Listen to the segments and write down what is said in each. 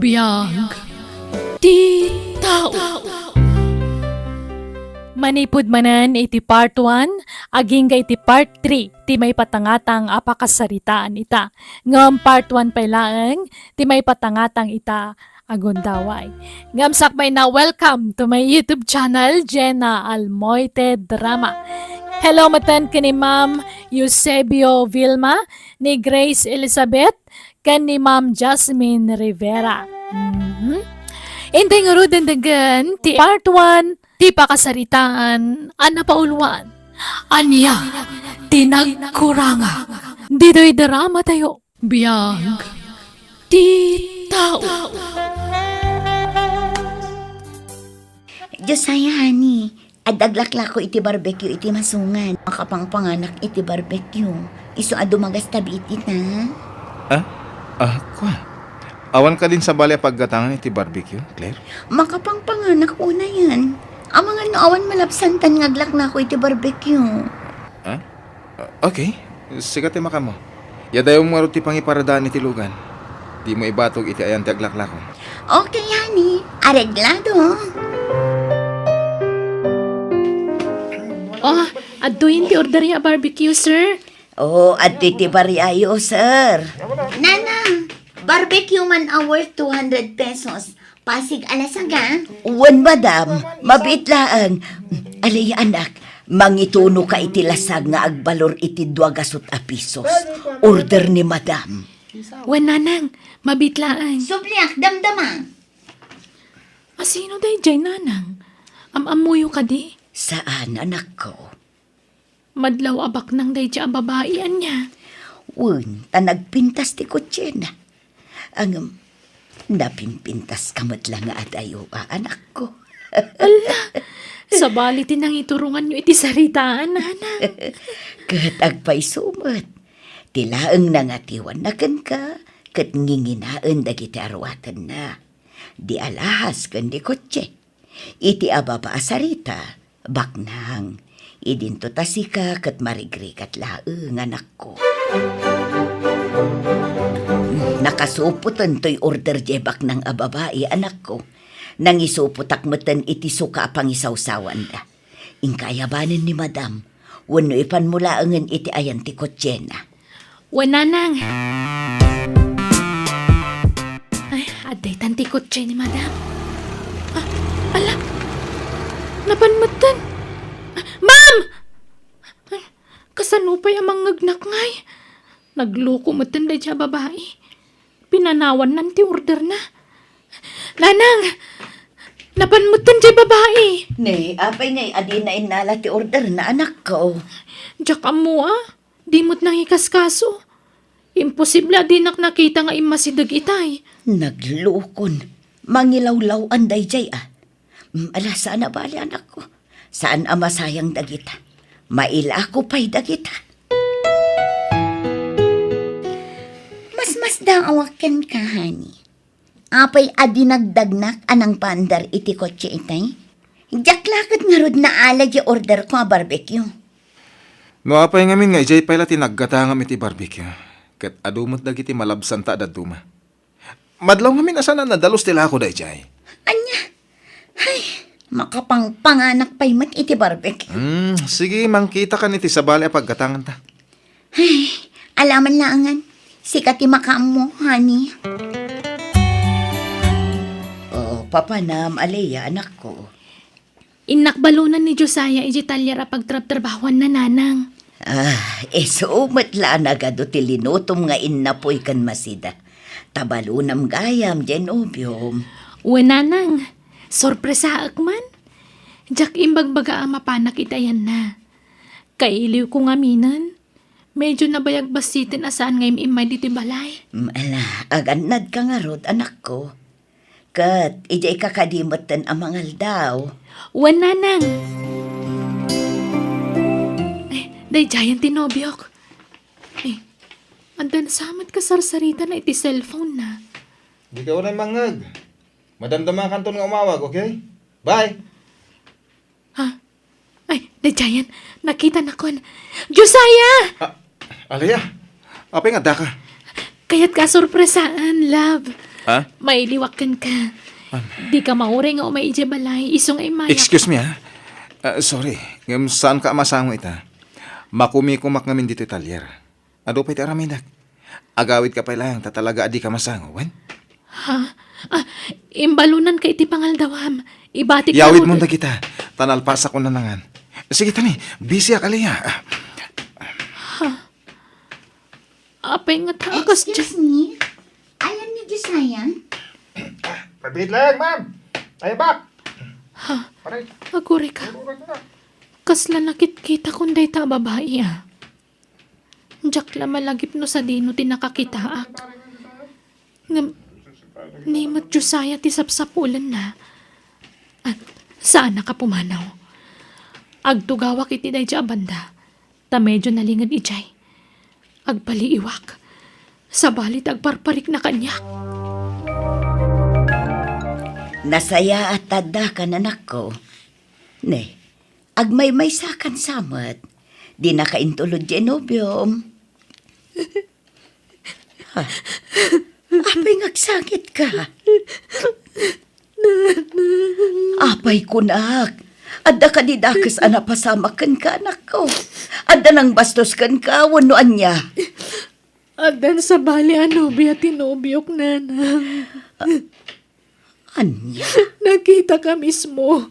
Biyag ti tao. Manipud manan iti part 1, aging iti part 3, ti may patangatang apakasaritaan ita. Ngam part 1 pailaeng, ti may patangatang ita agundaway. Ngam sakbay na welcome to my YouTube channel, Jenna Almoite Drama. Hello matan kini Ma'am Eusebio Vilma, ni Grace Elizabeth, kan ni Ma'am Jasmine Rivera. Hindi nga ro dandagan, ti part 1, ti pakasaritaan, pauluan. Anya, ti nagkuranga. Dito'y drama tayo. Biyag, ti tao. Diyos saya, honey. Adaglakla ko iti barbecue iti masungan. Makapangpanganak iti barbecue. Iso adumagas tabi iti na. Kwa? Awan ka din sa bali paggatangan iti barbecue, Claire? Makapangpanganak una yan. Ang mga naawan malapsantan ngaglak na ko iti barbecue. Okay, sigat maka mo. Yadayong mo ti pangiparadaan iti lugan. Di mo ibatog iti ayan ti aglaklako. Okay, honey. Areglado. Aduin ti order ya barbecue, sir. At iti bariayo, sir. Nana, barbecue man worth 200 pesos. Pasig alasaga. Wan, madam. Mabitlaan. Alay, anak. Mangituno ka iti lasag nga agbalor iti 2 pisos. Order ni madam. Wan nanang, mabitlaan. Subliak, damdama. Asino day jay nanang? Amamuyo ka di? Saan, anak ko? Madlaw abak nang day jay babaian niya. Nagpintas ti kutse na. Ang napimpintas kamat lang nga adayo, anak ko. Sa balitin nang iturungan nyo iti saritaan, nana. Kat agpay sumat. Tilaang nangatiwan na kan ka. Kat nginginaan dagiti arwatan na. Di alahas kan di kutse. Iti ababa asarita. Baknang. Idinto tasika kat marigri kat laeng, anak ko. Nakasuputan to'y order jebak ng ababae, anak ko. Nang isuputak matan iti suka pang isawsawan da. Ingkayabanin ni madam, wano ipanmulaangan iti ayan ti kotsena. Wananang. Ay, aday tanti kotse ni madam. Ala, napanmatan. Ma'am! Kasanupay amang ngagnak ngay. Nagloko matan day siya babae. Pinanawan nanti order na. Lanang! Napanmutan siya babae. Nay, apay ngay adi na inala ti order na, anak ko. Diyak mo di mo't nang ikaskaso. Imposible adinak nakita nga imasidag itay. Naglukon. Mangilawlaw anday jay Ala, saan na bali, anak ko? Saan masayang dagita? Maila ko pa'y dagita. Mas daw awakan ka, honey. Apay adi nagdagnak anang pandar iti kotse itay. Jaklakat nga rod na alag yung order ko barbecue. No apay ngamin nga ijay pala tinaggatangam iti barbecue. Kat adumot dagiti malabsan ta daduma. Madlaw ngamin asana nadalos tila ako da ijay. Anya? Ay, makapangpanganak pa'y mat iti barbecue. Sige, mangkita ka niti sa bali paggatangan ta. Ay, alaman laangan. Sikati makaam mo, honey. Papanam, Alea, anak ko. Inakbalunan ni Josiah iji talyara pagtrab-trabawan na nanang. Sumat laan agado ti linutom nga innapoy kan masida. Tabalunam gayam, Genobium. Nanang, sorpresa akman. Jak imbagbaga ang mapanak itayan na. Kailiw ko nga minan. Medyo nabayag basitin asaan ngayong imay dito balay. Ala, aganad ka nga rod, anak ko. Kat, ijay kakadimatan ang mangal daw. Nanang. Day jayan tinobyok. Andan samat ka sarsarita na iti cellphone na. Di ka unay mangag. Madamdama kanton nga umawag, okay? Bye! Day jayan, nakita na kon. Josiah! Alaya, apay nga da ka? Kaya't ka sorpresaan, love. Ha? May liwakan ka. Di ka maure nga o may ije balay. Isong ay mayak. Excuse me, ha? Sorry. Ngam saan ka masango ita? Makumi-kumak ngamin dito talyer. Ado pa'y araminak. Agawid ka pa lang, tatalaga adi ka masango, wen? Imbalunan ka iti pangaldawam. Ibatik Yawid mo na kita. Tanalpasa ko na nangan. Sige, tani. Busy akaliya. Apay nga takas dyan. Excuse me? Ayan ni Josiah. Mabit lang, ma'am. Ay, bak. Paray. Aguri ka. Kasla nakit-kita kung day ta babae Diyak la malagip no sa dino ti nakakitaak. Nimot Josiah ti sapsapulan na. Saan ka pumanaw? Agtugawak iti day dya banda. Ta medyo nalingad ijay. Agpaliiwak. Sa balit agparparik na kanyak. Nasaya at tada ka na nako. Ne, agmay-may sakan samat. Di na kaintulod di nobyom. Apay ngagsakit ka. Apay kunak. Adda ka di dakas anapasamakan ka anak ko. Adda nang bastos kan ka wanuan niya. Adan sa bali biya tinubyok nanang. Anya? Nakita ka mismo.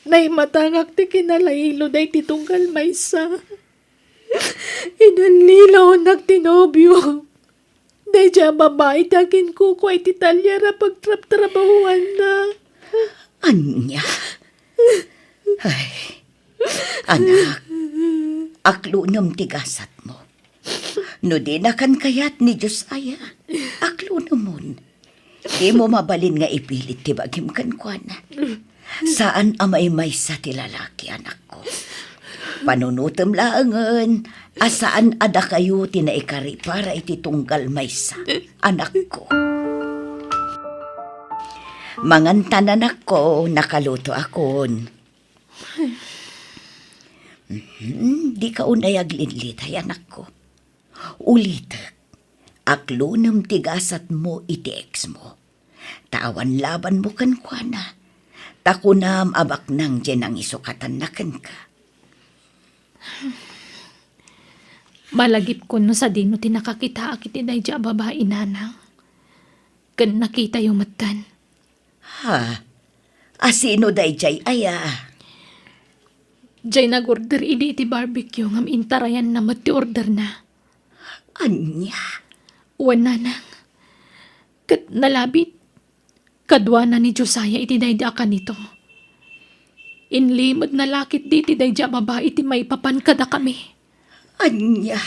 Naimatangak ti kinalailo day titunggal maysa. Inanlilaw nagtinobyo. Day dya babae takin kuko ay titalyara pagtrap-trabahuan na. Anya? Ay, anak, aklunam tigasat mo. No di na kan kayat ni Josiah, aklunamon. Di mo mabalin nga ipilit ti bagim kan kuana. Saan amay may sa ti lalaki, anak ko? Panunutom laangan, asaan ada kayo tinaikari para iti tunggal maysa, anak ko. Mangantanan ako, nakaluto akon. Di ka unay aglinlit, ay anak ko. Ulit, aklunam tigasat mo iti ex mo. Tawan laban mo kan kuana. Takunam abak nang dyan ang isukatan na kan ka. Malagip ko no sa dino tinakakita akit inay dya babae nanang. Kan nakita yung matan. Ha? Asino day jay aya? Diyay nag-order idi iti barbecue ngam intarayan na mati order na. Anya? Uwan nanang. Kat nalabit. Kadwa na ni Josiah iti dayda ka nito. Inlimod na lakit di iti dayda babae iti may papan kada kami. Anya?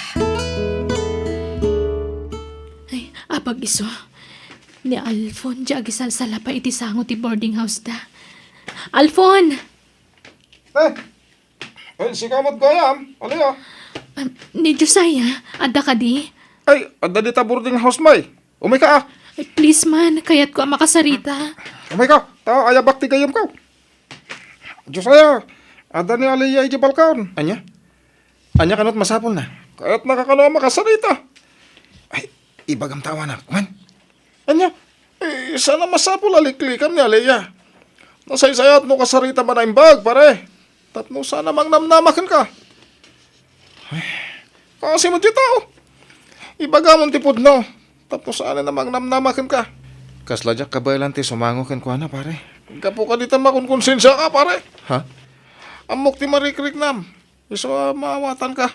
Ay, apag iso. Ni Alfon, di agisal sala pa iti sango ti boarding house da. Alfon! Sikamot gayam. Aliya. Ni Josiah, ada ka di? Ay, adda dita boarding house, may. Umay ka, Ay, please man, kayat ko ang makasarita. Umay ka. Tao, ayabak ti gayam ka. Josiah, adda ni Aliya iji balkaon. Anya? Anya kanot masapol na. Kaya't nakakano makasarita. Ay, ibagam tawa na. Man. Anya? Sana masapol aliklikan ni Aliya. Nasaysayat no kasarita man ang bag, pare. Tatno sana mangnamnamakan ka. Ay, kasi mo di tao. Ibagamon tipod no. Tapos sana na mangnamnamakan ka. Kasladyak kabaylan ti sumango ken kuana, pare. Kapo ka dita makunkonsensya ka, pare. Ha? Amok ti marikrik nam. Iso maawatan ka.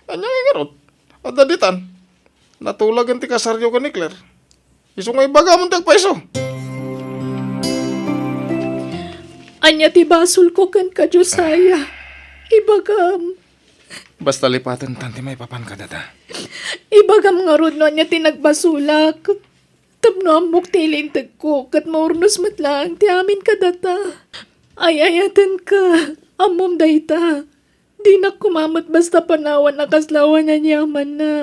Anyang ingarot. Adda ditan. Natulagan ti kasaryo ka ni Claire. Iso nga ibagamon tagpaiso. Anya ti basol ko kan ka, Josiah. Ibagam. Basta lipatan tanti may papan ka data. Ibagam nga ron no niya tinagbasulak. Tapno amok tilintag ko kat maurnos matlang ti amin ka data. Ay ayatan ka. Amom dayta. Di na kumamat basta panawan na kaslawan na niyaman na.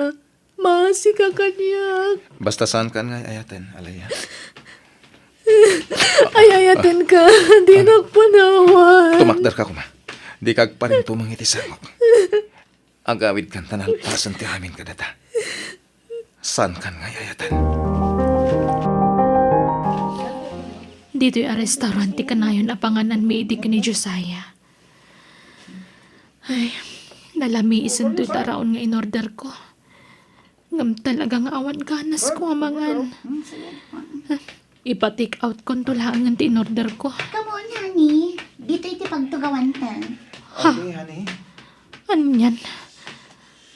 Maasi ka kanyak. Basta saan ka nga ayaten, Alaya. Ay ayatan ka. Di na panawan. Tumakdar ka kuma. Di kag pa rin tumangiti sangok. Agawid kan tanalpasan ti amin ka data. Saan kan nga ayatan? Dito'y a restaurant ti kanayon a panganan mi iti ni Josiah. Ay, nalami isin do'y taraon nga in-order ko. Ngam talagang awan ganas ko nga mangan. Ipa-take out ko tulangan ti in-order ko. Come on, honey. Dito iti pagtugawan ta. Okay, honey. Ano yan?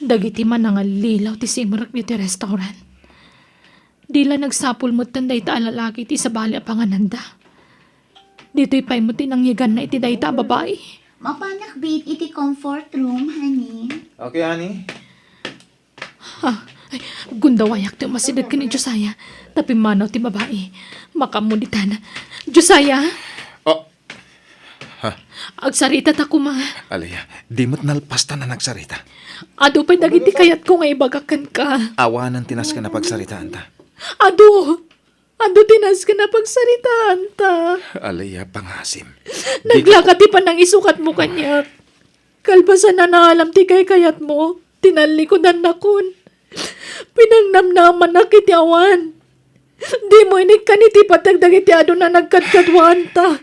Dagiti man nga lilaw ti simrak dito restaurant. Di la nagsapul mo tanday ta alalaki ti sa bali a pangananda. Dito'y pay mo tinangyigan na iti day ta babae. Mapanak bit iti comfort room, honey. Okay, honey. Ay, gundawayak ti umasidag ka ni Josiah. Tapi manaw ti babae. Makamunitan. Josiah, Oh, agsarita ta kuma. Alaya, di mo't nalpasta na nagsarita. Ado pa'y dagiti kayat ko nga ibagakan ka. Awanan tinas ka na pagsaritaan ta. Ado tinas ka na pagsaritaan ta. Alaya, pangasim. Naglakati pa nang isukat mo kanya. Kalbasan na naalam ti kay kayat mo. Tinalikodan na kun. Pinangnamnaman na kiti awan. Di mo inik ka ni ti patagdag iti ado na nagkadkadwan ta.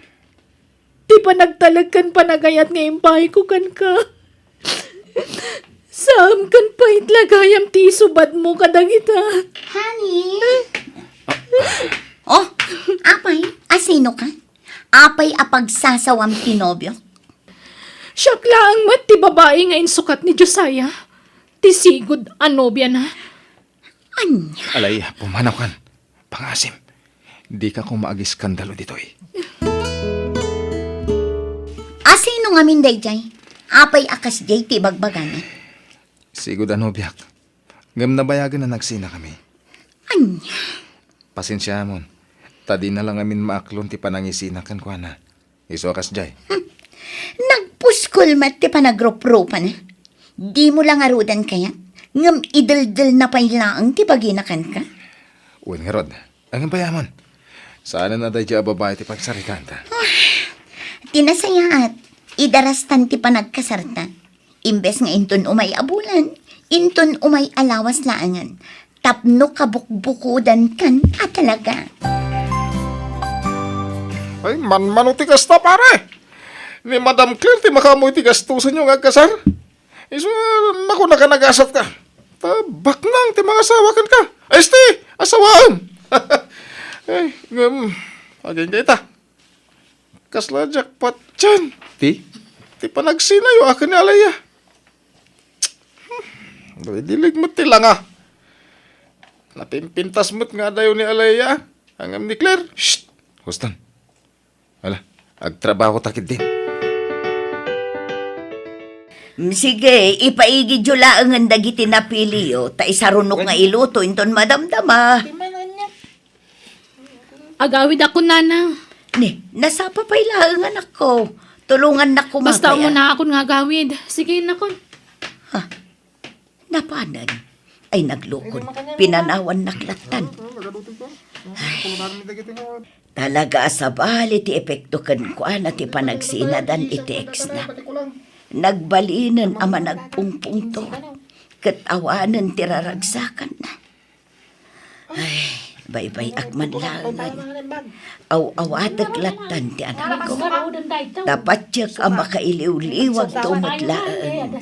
Di pa nagtalagkan panagayat nga impay ko kan ka. Saam kan pa itlagayam ti subad mo kadagita. Honey? Oh, apay, asino ka? Apay apagsasawam tinobyo? Siyak lang mat ti babae nga insukat ni Josiah. Ti sigod anobya na. Anya? Alaya, pumanaw kan. Pangasim. Di ka kung maagi-skandalo dito eh. Asino nga minday jay? Apay akas jay ti bagbagana? Sigod ano biyak. Ngam nabayagan na nagsina kami. Anya? Pasensya mon. Tadi na lang amin maaklon ti panangisina kan kwa na. Iso akas jay. Nagpuskol mat ti panagropro pa na. Di mo lang arudan kaya? Ngam idaldal na pailaang ti baginakan ka? Uwan nga Rod. Ang bayamon. Sana na dahi babae ti pagsaritan ta. Tinasaya at idarastan ti panagkasarta. Imbes nga inton umay abulan, inton umay alawas laangan. Tapno kabukbukudan kan at talaga. Ay, man tigas ta pare. Ni Madam Claire ti makamoy tigas tusan yung agkasar. Iso, naku nakanagasat ka. Tabak nang ti mga asawakan ka. Ay, sti, asawaan. Ay, aging kita. Kasla jackpot dyan. Ti panagsinayo akin ni Alaya. Dilig mo ti lang ah. Napimpintas mo't nga dayo ni Alaya. Hangam ni Claire. Shh! Hustan. Ala, agtrabaho takid din. Sige, ipaigi jula ang dagiti napili yo. Ta isarunok nga iluto inton madamdama. Agawid ako nanang. Ni, nasapa pa ilang anak ko. Tulungan na ko Basta mo mamaya. na ako nga gawid. Sige na kon. Napanan. Ay naglukon. Pinanawan naklatan. Talaga sa bali ti epekto kan kuan at ipanagsinadan iti ex na. Nagbalinan ama nagpungpungto. Katawanan tiraragsakan na. Ay, baybay akman langan. Aw-awatak latan ti anak ko. Dapat siya ka makailiw-liwag tumutlaan.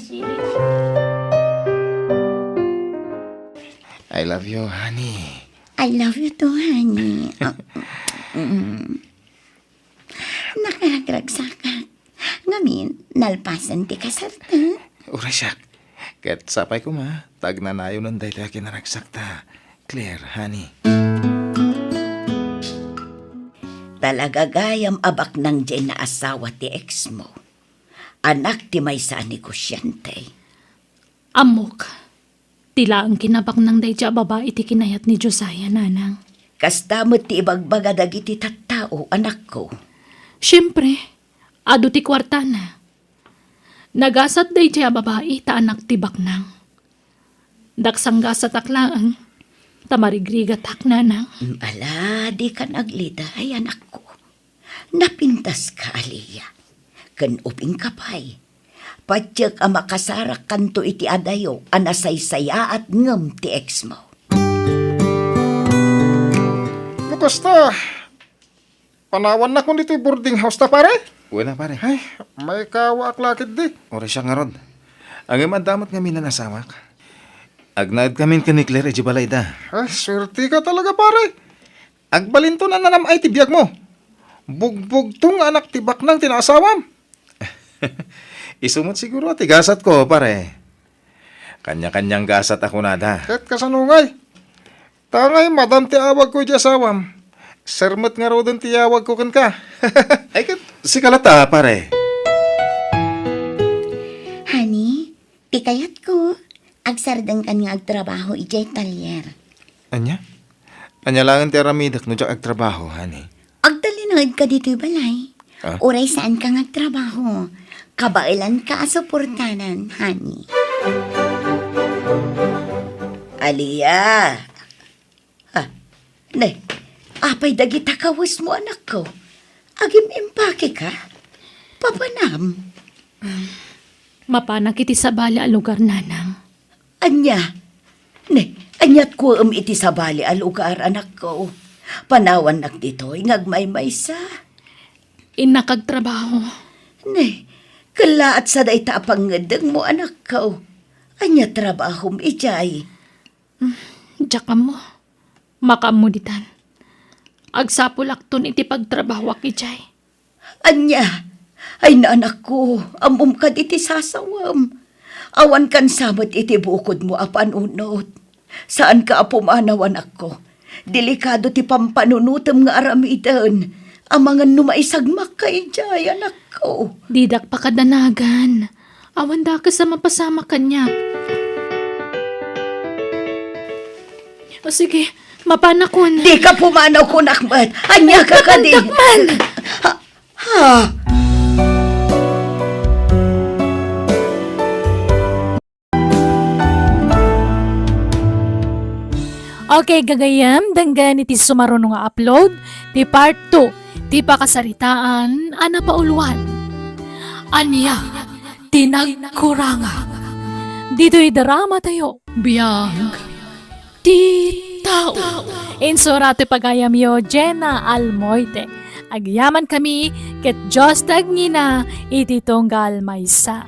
I love you, honey. I love you too, honey. Nakagragsakan. Ngamin, nalpasan ti kasarta. Urasyak. Ket sapay ko ma. Tagnanayo nun dahi tayo kinaragsakta. Claire, honey. Talaga gayam abak ng dyan na asawa ti ex mo. Anak ti may sa negosyante. Amok. Tila ang kinabak ng dayja babae ti kinayat ni Josiah nanang. Kastamot ti ibagbaga dagiti tattao, anak ko. Siyempre, ado ti kwarta na. Nagasat dayja babae ta anak ti baknang. Daksang gasat aklaan. Tamarigrigat ak nanang. Ala, di ka nagliday, anak ko. Napintas ka, Aliyah. Kan uping kapay. Patyak ang makasarak kanto iti adayo, anasaysaya at ngam ti ex mo. Basta, panawan na ko dito boarding house ta pare. Wala pare. Ay, may kawak lakit di. Ora siya nga rod. Ang imadamot nga minanasamak. Agnaad kami kanikler e balay da. Ay, swerte ka talaga pare. Agbalinto na nanam ay tibiyag mo. Bugbog tong anak tibak ng tinasawam. Isumot siguro tigasat ko pare. Kanya-kanyang gasat ako nada. Ket kasanungay. Tangay madam ti awag ko di asawam. Sermet nga rodon ti awag ko kan ka. Ay kat si kalata pare. Honey, pikayat ko. Agsardang kan nga agtrabaho ijay talyer. Anya? Anya lang ti aramidak no jak agtrabaho hani. Agdalinod ka dito'y balay. Ah? Uray saan ka nagtrabaho? Kabailan ka asuportanan, honey. Aliyah. Ha? Ne, apay dagita kawas mo anak ko. Agim impake ka? Papanam. Mapanak iti sa bali a lugar nanang. Anya. Ne, anyat ko iti sa bali al lugar anak ko. Panawan nak dito, ngagmay-may sa. Inakagtrabaho. Ne, kalaat sa dayta pangadang mo anak ko. Anya trabahom ijay. Diyaka mo. Makamuditan. Agsapulakton iti pagtrabahwak ijay. Anya, ay na anak ko, amum ka iti sasawam. Awan kan samot iti bukod mo apan unot. Saan ka apumanaw anak ko? Delikado ti pampanunutam nga aramidan. Amangan numaisagmak ka ijay anak ko. Didak pa kadanagan. Awan da ka sa mapasama kanya. O sige, mapanakon. Di ka pumanaw ko nakmat. Anya ka ka din. Ha? Okay, gagayam, danggan iti sumaruno nga upload, ti part 2, ti pakasaritaan, ana pauluan. Anya, tinagkuranga. Dito'y drama tayo, biyag, ti tao. Insura ti pagayam yo, Jenna Almoite. Agyaman kami, ket Diyos tagngina, iti tunggal maysa.